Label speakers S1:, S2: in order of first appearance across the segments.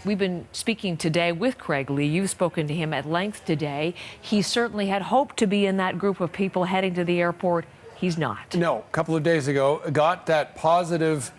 S1: We've been speaking today with Craig Lee. You've spoken to him at length today. He certainly had hoped to be in that group of people heading to the airport. He's not. No,
S2: a couple of days ago, got that positive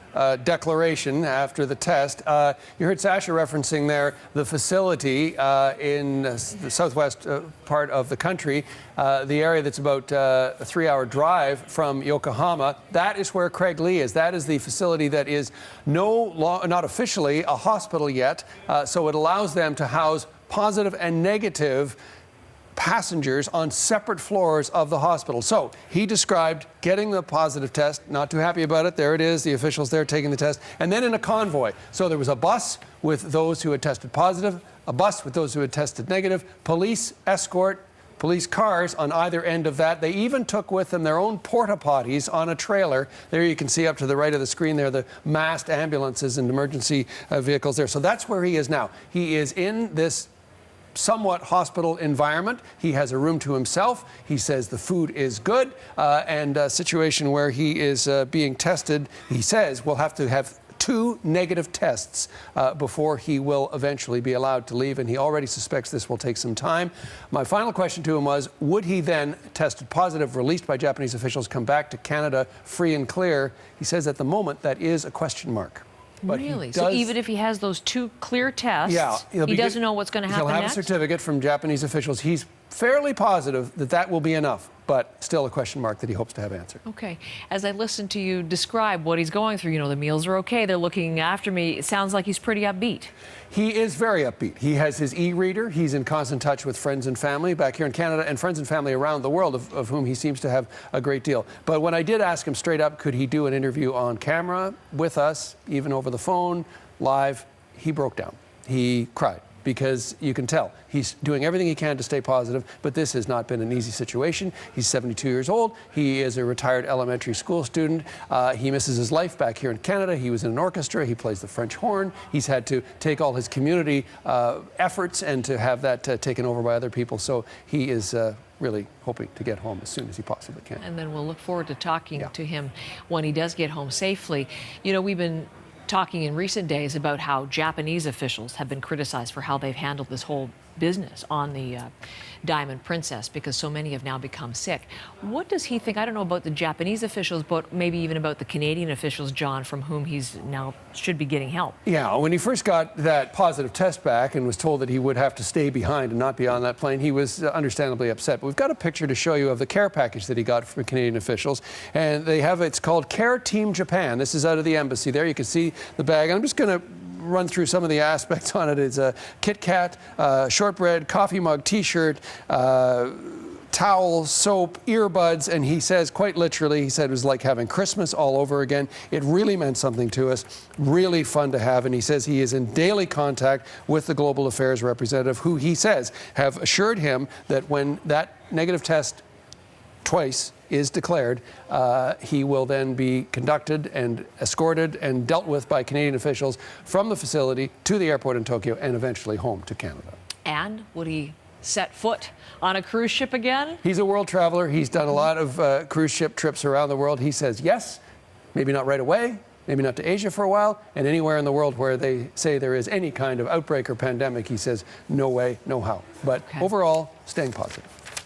S2: declaration after the test. You heard Sasha referencing there the facility in the southwest part of the country, the area that's about a 3-hour drive from Yokohama. That is where Craig Lee is. That is the facility that is not officially a hospital yet, so it allows them to house positive and negative passengers on separate floors of the hospital. So he described getting the positive test, not too happy about it. There it is, the officials there taking the test, and then in a convoy. So there was a bus with those who had tested positive, a bus with those who had tested negative, police escort, police cars on either end of that. They even took with them their own porta potties on a trailer. There you can see up to the right of the screen there, the massed ambulances and emergency vehicles there. So that's where he is now. He is in this somewhat hospital environment. He has a room to himself. He says the food is good, and a situation where he is being tested, he says we'll have to have 2 negative tests before he will eventually be allowed to leave, and he already suspects this will take some time. My final question to him was, would he then, tested positive, released by Japanese officials, come back to Canada free and clear? He says at the moment that is a question mark.
S1: But really? So even if he has those 2 clear tests, he doesn't know what's going to happen next?
S2: He'll have a certificate from Japanese officials. He's fairly positive that that will be enough, but still a question mark that he hopes to have answered.
S1: Okay. As I listen to you describe what he's going through, you know, the meals are okay, they're looking after me, it sounds like he's pretty upbeat.
S2: He is very upbeat. He has his e-reader. He's in constant touch with friends and family back here in Canada and friends and family around the world, of whom he seems to have a great deal. But when I did ask him straight up, could he do an interview on camera with us, even over the phone, live, he broke down. He cried. Because you can tell he's doing everything he can to stay positive, but this has not been an easy situation. He's 72 years old. He is a retired elementary school student. He misses his life back here in Canada. He was in an orchestra. He plays the French horn. He's had to take all his community efforts and to have that taken over by other people. So he is really hoping to get home as soon as he possibly can.
S1: And then we'll look forward to talking to him when he does get home safely. You know, we've been talking in recent days about how Japanese officials have been criticized for how they've handled this whole business on the Diamond Princess, because so many have now become sick. What does he think? I don't know about the Japanese officials, but maybe even about the Canadian officials, John, from whom he's now should be getting help.
S2: Yeah, when he first got that positive test back and was told that he would have to stay behind and not be on that plane, he was understandably upset. But we've got a picture to show you of the care package that he got from Canadian officials, and they have, it's called Care Team Japan. This is out of the embassy there. You can see the bag. I'm just going to run through some of the aspects on it. It's a Kit Kat, shortbread, coffee mug, T-shirt, towel, soap, earbuds, and he says, quite literally, he said it was like having Christmas all over again. It really meant something to us, really fun to have, and he says he is in daily contact with the Global Affairs representative, who he says have assured him that when that negative test twice is declared, he will then be conducted and escorted and dealt with by Canadian officials from the facility to the airport in Tokyo and eventually home to Canada.
S1: And would he set foot on a cruise ship again?
S2: He's a world traveler. He's done a lot of cruise ship trips around the world. He says yes, maybe not right away, maybe not to Asia for a while, and anywhere in the world where they say there is any kind of outbreak or pandemic, he says no way, no how. But overall, staying positive.